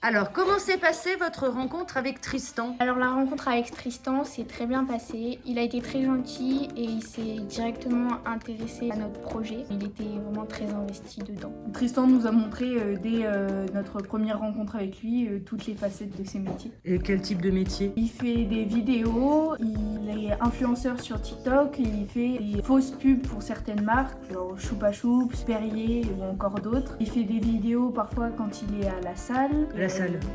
Alors, comment s'est passée votre rencontre avec Tristan? Alors la rencontre avec Tristan s'est très bien passée. Il a été très gentil et il s'est directement intéressé à notre projet. Il était vraiment très investi dedans. Tristan nous a montré dès notre première rencontre avec lui toutes les facettes de ses métiers. Et quel type de métier? Il fait des vidéos, il est influenceur sur TikTok et il fait des fausses pubs pour certaines marques, genre Choupa Choups, Perrier ou encore d'autres. Il fait des vidéos parfois quand il est à la salle.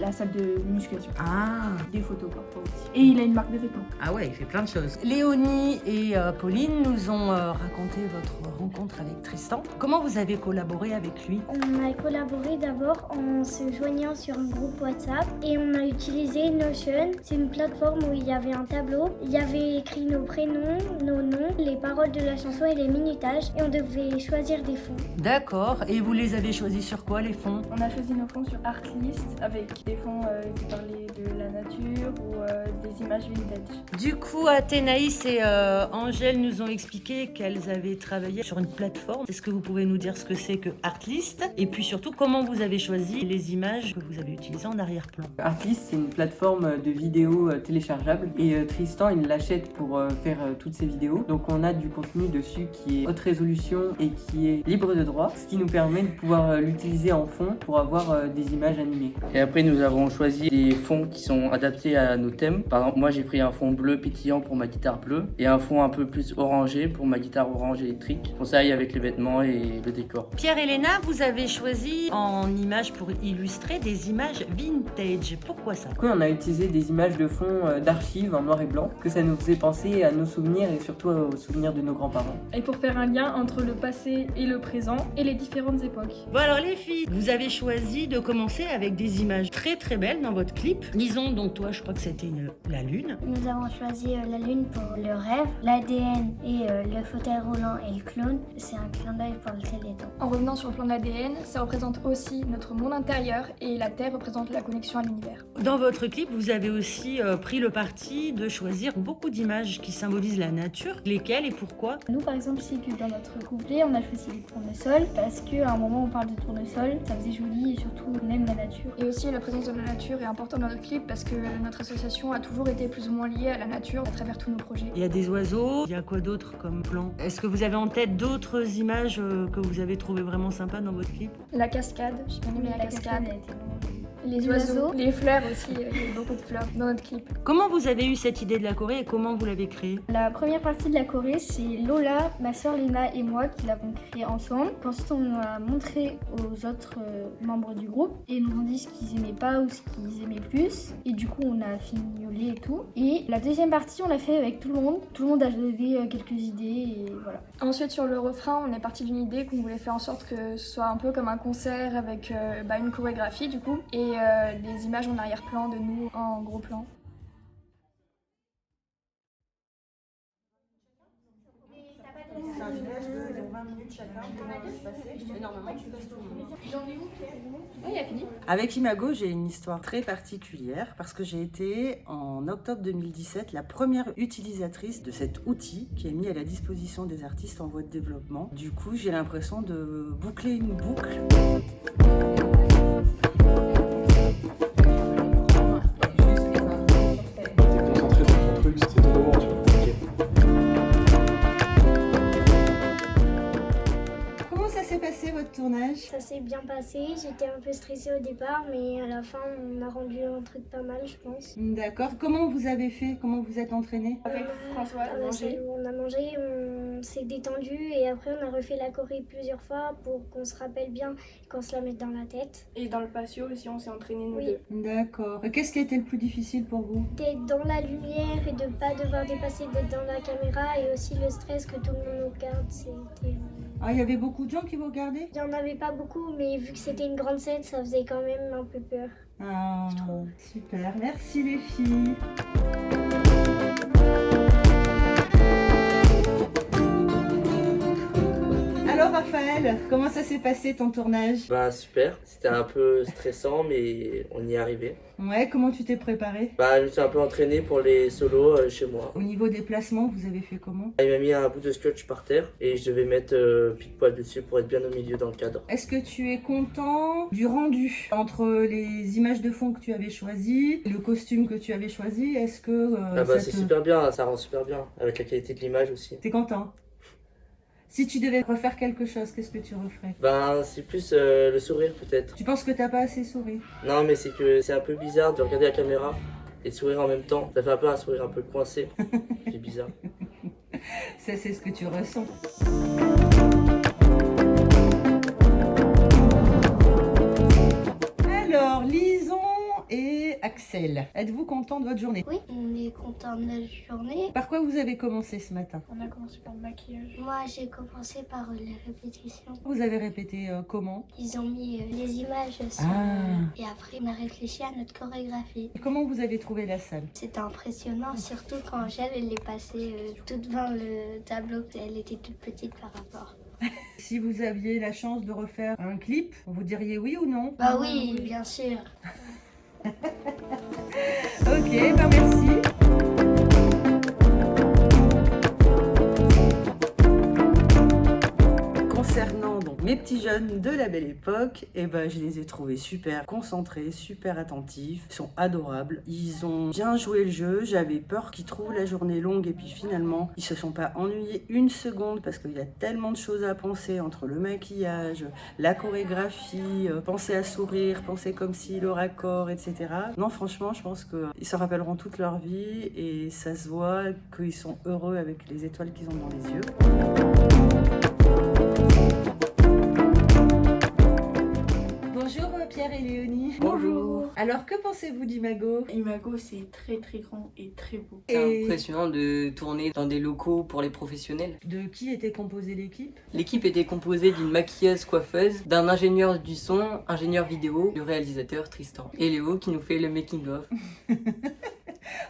La salle de musculation. Ah. Des photos parfois aussi. Et il a une marque de vêtements. Ah ouais, il fait plein de choses. Léonie et Pauline nous ont raconté votre rencontre avec Tristan. Comment vous avez collaboré avec lui? On a collaboré d'abord en se joignant sur un groupe WhatsApp et on a utilisé Notion. C'est une plateforme où il y avait un tableau. Il y avait écrit nos prénoms, nos noms, les paroles de la chanson et les minutages et on devait choisir des fonds. D'accord. Et vous les avez choisis sur quoi, les fonds? On a choisi nos fonds sur Artlist avec des fonds qui parlaient de la nature ou des images vintage. Du coup, Athénaïs et Angèle nous ont expliqué qu'elles avaient travaillé sur une plateforme. Est-ce que vous pouvez nous dire ce que c'est que Artlist? Et puis surtout, comment vous avez choisi les images que vous avez utilisées en arrière-plan? Artlist, c'est une plateforme de vidéos téléchargeables et Tristan, il l'achète pour faire toutes ces vidéos. Donc on a du contenu dessus qui est haute résolution et qui est libre de droit, ce qui nous permet de pouvoir l'utiliser en fond pour avoir des images animées. Et après, nous avons choisi des fonds qui sont adaptés à nos thèmes. Par exemple, moi, j'ai pris un fond bleu pétillant pour ma guitare bleue et un fond un peu plus orangé pour ma guitare orange électrique. Pour ça, il y avec les vêtements et le décor. Pierre-Héléna, vous avez choisi en images pour illustrer des images vintage. Pourquoi ça? Du coup, on a utilisé des images de fond d'archives en noir et blanc, que ça nous faisait penser à nos souvenirs et surtout aux souvenirs de nos grands-parents. Et pour faire un lien entre le passé et le présent et les différentes époques. Bon alors les filles, vous avez choisi de commencer avec des images très très belles dans votre clip. Disons donc toi, je crois que c'était la lune. Nous avons choisi la lune pour le rêve, l'ADN et le fauteuil roulant et le clown. C'est un clin d'œil pour le Téléthon. En revenant sur le plan de l'ADN, ça représente aussi notre monde intérieur et la Terre représente la connexion à l'univers. Dans votre clip, vous avez aussi pris le parti de choisir beaucoup d'images qui symbolisent la nature. Lesquelles et pourquoi? Nous par exemple, c'est que dans notre couplet, on a choisi les tournesols parce qu'à un moment on parle de tournesols, ça faisait joli et surtout on aime la nature. Et aussi la présence de la nature est importante dans notre clip parce que notre association a toujours été plus ou moins liée à la nature à travers tous nos projets. Il y a des oiseaux, il y a quoi d'autre comme plan? Est-ce que vous avez en tête d'autres images que vous avez trouvées vraiment sympas dans votre clip? La cascade, j'ai bien aimé la cascade. a été vraiment... Les oiseaux, les fleurs aussi, il y a beaucoup de fleurs dans notre clip. Comment vous avez eu cette idée de la Corée et comment vous l'avez créée? La première partie de la Corée, c'est Lola, ma soeur Léna et moi qui l'avons créée ensemble. Ensuite, on a montré aux autres membres du groupe et ils nous ont dit ce qu'ils aimaient pas ou ce qu'ils aimaient plus. Et du coup, on a fignolé et tout. Et la deuxième partie, on l'a fait avec tout le monde. Tout le monde a donné quelques idées et voilà. Ensuite, sur le refrain, on est parti d'une idée qu'on voulait faire en sorte que ce soit un peu comme un concert avec une chorégraphie du coup. Et des images en arrière-plan de nous en gros plan. C'est un village de 20 minutes chacun pour se passer. Et normalement, tu passes tout le monde. Oui, il a fini. Avec Imago, j'ai une histoire très particulière parce que j'ai été, en octobre 2017, la première utilisatrice de cet outil qui est mis à la disposition des artistes en voie de développement. Du coup, j'ai l'impression de boucler une boucle. Votre tournage? Ça s'est bien passé, j'étais un peu stressée au départ, mais à la fin on a rendu un truc pas mal je pense. D'accord. Comment vous avez fait? Comment vous êtes entraîné? Avec François, Dans la salle où on a mangé, on s'est détendu et après on a refait la choré plusieurs fois pour qu'on se rappelle bien et qu'on se la mette dans la tête. Et dans le patio aussi, on s'est entraînés nous Oui. deux. D'accord. Qu'est-ce qui a été le plus difficile pour vous? D'être dans la lumière et de pas devoir dépasser d'être dans la caméra et aussi le stress que tout le monde nous regarde, c'était... Ah, il y avait beaucoup de gens qui vous regardaient? Il n'y en avait pas beaucoup, mais vu que c'était une grande scène, ça faisait quand même un peu peur. Ah, super. Merci les filles. Alors Raphaël, comment ça s'est passé ton tournage? Bah super, c'était un peu stressant mais on y est arrivé. Ouais, comment tu t'es préparé? Bah je me suis un peu entraîné pour les solos chez moi. Au niveau des placements, vous avez fait comment? Il m'a mis un bout de scotch par terre et je devais mettre pile poil dessus pour être bien au milieu dans le cadre. Est-ce que tu es content du rendu entre les images de fond que tu avais choisies, le costume que tu avais choisi? Est-ce que Ah bah c'est super bien, ça rend super bien avec la qualité de l'image aussi. T'es content? Si tu devais refaire quelque chose, qu'est-ce que tu referais? Ben c'est plus le sourire peut-être. Tu penses que t'as pas assez souri? Non mais c'est que c'est un peu bizarre de regarder la caméra et de sourire en même temps. Ça fait un peu un sourire un peu coincé. C'est bizarre. Ça, c'est ce que tu ressens. Alors, Lison et Axel, êtes-vous contents de votre journée? Oui, on est content de notre journée. Par quoi vous avez commencé ce matin? On a commencé par le maquillage. Moi, j'ai commencé par les répétitions. Vous avez répété comment? Ils ont mis les images sur, et après, on a réfléchi à notre chorégraphie. Et comment vous avez trouvé la salle? C'était impressionnant, surtout quand Angèle elle est passée tout devant le tableau. Elle était toute petite par rapport. Si vous aviez la chance de refaire un clip, vous diriez oui ou non? Bah oui, bien sûr. Ok, bah merci. Concernant donc mes petits jeunes de la belle époque, et ben je les ai trouvés super concentrés, super attentifs, ils sont adorables, ils ont bien joué le jeu. J'avais peur qu'ils trouvent la journée longue et puis finalement ils se sont pas ennuyés une seconde parce qu'il y a tellement de choses à penser entre le maquillage, la chorégraphie, penser à sourire, penser comme si le raccord, etc. Non, franchement, je pense qu'ils se rappelleront toute leur vie et ça se voit qu'ils sont heureux avec les étoiles qu'ils ont dans les yeux. Bonjour Pierre et Léonie. Bonjour. Alors que pensez-vous d'Imago? Imago, c'est très très grand et très beau. C'est impressionnant de tourner dans des locaux pour les professionnels. De qui était composée l'équipe? L'équipe était composée d'une maquilleuse coiffeuse, d'un ingénieur du son, ingénieur vidéo, le réalisateur Tristan et Léo qui nous fait le making of.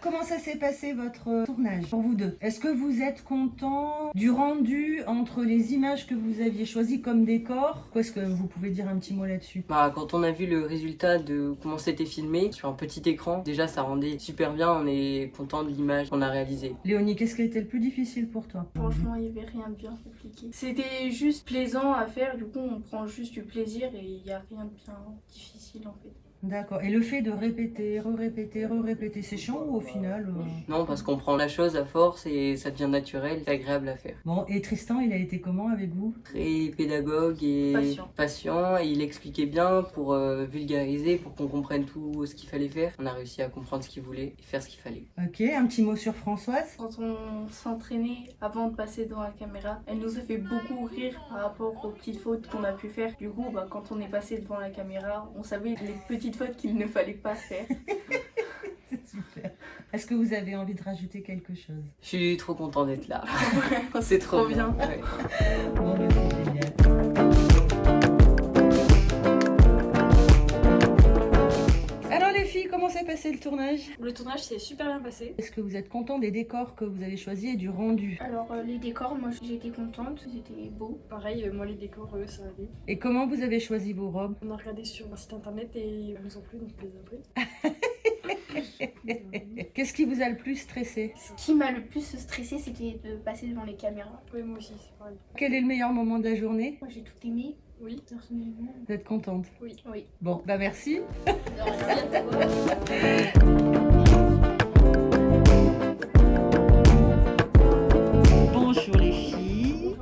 Comment ça s'est passé votre tournage pour vous deux? Est-ce que vous êtes content du rendu entre les images que vous aviez choisies comme décor? Est-ce que vous pouvez dire un petit mot là-dessus? Bah, quand on a vu le résultat de comment c'était filmé sur un petit écran, déjà ça rendait super bien, on est content de l'image qu'on a réalisée. Léonie, qu'est-ce qui a été le plus difficile pour toi? Franchement, il n'y avait rien de bien compliqué. C'était juste plaisant à faire, du coup on prend juste du plaisir et il n'y a rien de bien difficile en fait. D'accord. Et le fait de répéter, re-répéter, c'est chiant ou au final Non, parce qu'on prend la chose à force et ça devient naturel, c'est agréable à faire. Bon, et Tristan, il a été comment avec vous? Très pédagogue et patient et il expliquait bien pour vulgariser, pour qu'on comprenne tout ce qu'il fallait faire. On a réussi à comprendre ce qu'il voulait et faire ce qu'il fallait. Ok, un petit mot sur Françoise? Quand on s'entraînait avant de passer devant la caméra, elle nous a fait beaucoup rire par rapport aux petites fautes qu'on a pu faire. Du coup, quand on est passé devant la caméra, on savait les petites fautes qu'il ne fallait pas faire. C'est super. Est-ce que vous avez envie de rajouter quelque chose? Je suis trop content d'être là. C'est trop bien. Ouais. Bon, bah, c'est génial. Alors les filles, comment s'est passé le tournage? Le tournage s'est super bien passé. Est-ce que vous êtes content des décors que vous avez choisis et du rendu? Alors les décors, moi j'étais contente, c'était beau. Pareil, moi les décors, ça allait. Et comment vous avez choisi vos robes? On a regardé sur un site internet et ils nous ont plu, donc on les a pris. Qu'est-ce qui vous a le plus stressé? Ce qui m'a le plus stressé, c'était de passer devant les caméras. Oui, moi aussi, c'est pareil. Quel est le meilleur moment de la journée? Moi j'ai tout aimé, Oui. personnellement. Vous êtes contente? Oui. Oui. Bon, bah merci. Bonjour les filles.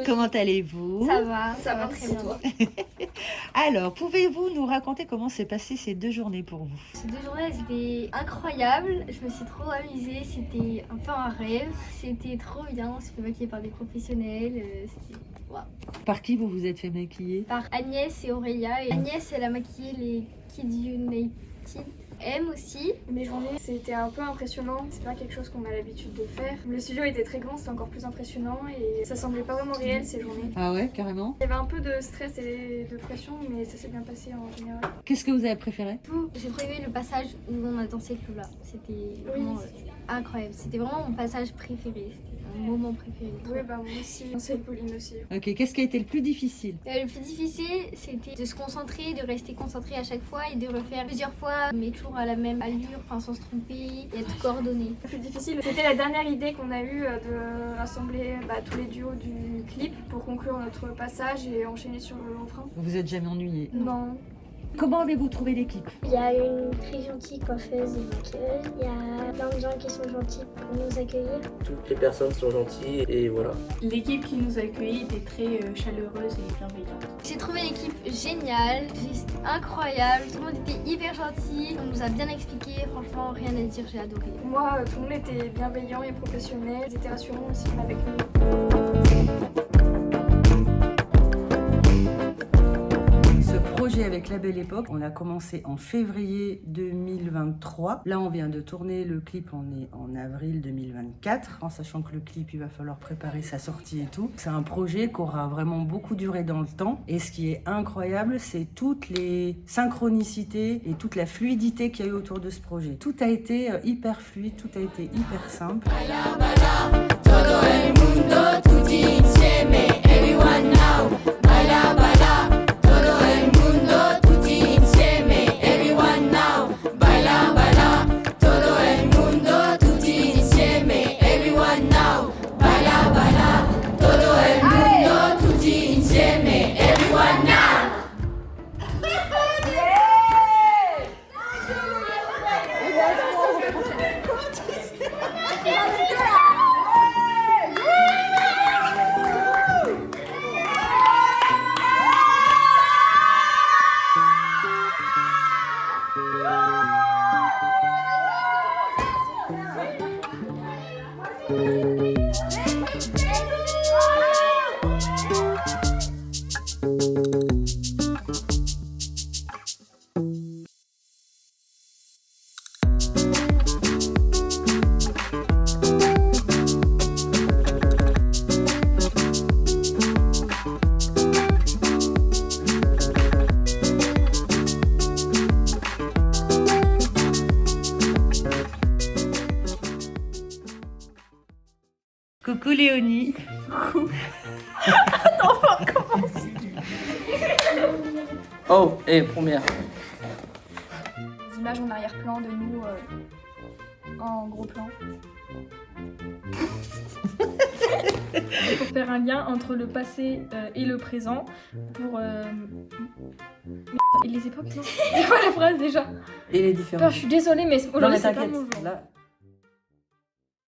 Comment allez-vous? Ça va très bien. Alors, pouvez-vous nous raconter comment s'est passé ces 2 journées pour vous? Ces 2 journées, elles étaient incroyables. Je me suis trop amusée. C'était un peu un rêve. C'était trop bien. On s'est fait maquiller par des professionnels. C'était waouh. Par qui vous vous êtes fait maquiller? Par Agnès et Aurélia. Et Agnès, elle a maquillé les Kids United. M aussi. Mes journées, c'était un peu impressionnant. C'est pas quelque chose qu'on a l'habitude de faire. Le studio était très grand, c'était encore plus impressionnant et ça semblait pas vraiment réel ces journées. Ah ouais, carrément. Il y avait un peu de stress et de pression, mais ça s'est bien passé en général. Qu'est-ce que vous avez préféré? J'ai trop aimé le passage où on a dansé le là. C'était vraiment incroyable. C'était vraiment mon passage préféré. C'était mon moment préféré. Oui, bah moi aussi, c'est Pauline aussi. Ok, qu'est-ce qui a été le plus difficile? Le plus difficile, c'était de se concentrer, de rester concentré à chaque fois et de refaire plusieurs fois, mais toujours à la même allure, enfin sans se tromper et être coordonné. Le plus difficile, c'était la dernière idée qu'on a eue de rassembler tous les duos du clip pour conclure notre passage et enchaîner sur le refrain. Vous vous êtes jamais ennuyé? Non. Comment avez-vous trouvé l'équipe? Il y a une très gentille coiffeuse et maquilleuse. Il y a plein de gens qui sont gentils pour nous accueillir. Toutes les personnes sont gentilles et voilà. L'équipe qui nous a accueillis était très chaleureuse et bienveillante. J'ai trouvé l'équipe géniale, juste incroyable, tout le monde était hyper gentil, on nous a bien expliqué, franchement rien à dire, j'ai adoré. Moi, tout le monde était bienveillant et professionnel. Ils étaient rassurants aussi avec nous. Projet avec La Belle Époque, on a commencé en février 2023. Là, on vient de tourner le clip, on est en avril 2024, en sachant que le clip, il va falloir préparer sa sortie et tout. C'est un projet qui aura vraiment beaucoup duré dans le temps. Et ce qui est incroyable, c'est toutes les synchronicités et toute la fluidité qu'il y a eu autour de ce projet. Tout a été hyper fluide, tout a été hyper simple. Coucou Léonie. Oh, et première. Des images en arrière-plan de nous en gros plan. Pour faire un lien entre le passé et le présent, pour... Et les époques, non? C'est quoi la phrase déjà? Et les différences. Je suis désolée, mais aujourd'hui c'est pas t'inquiète, mon jour. là,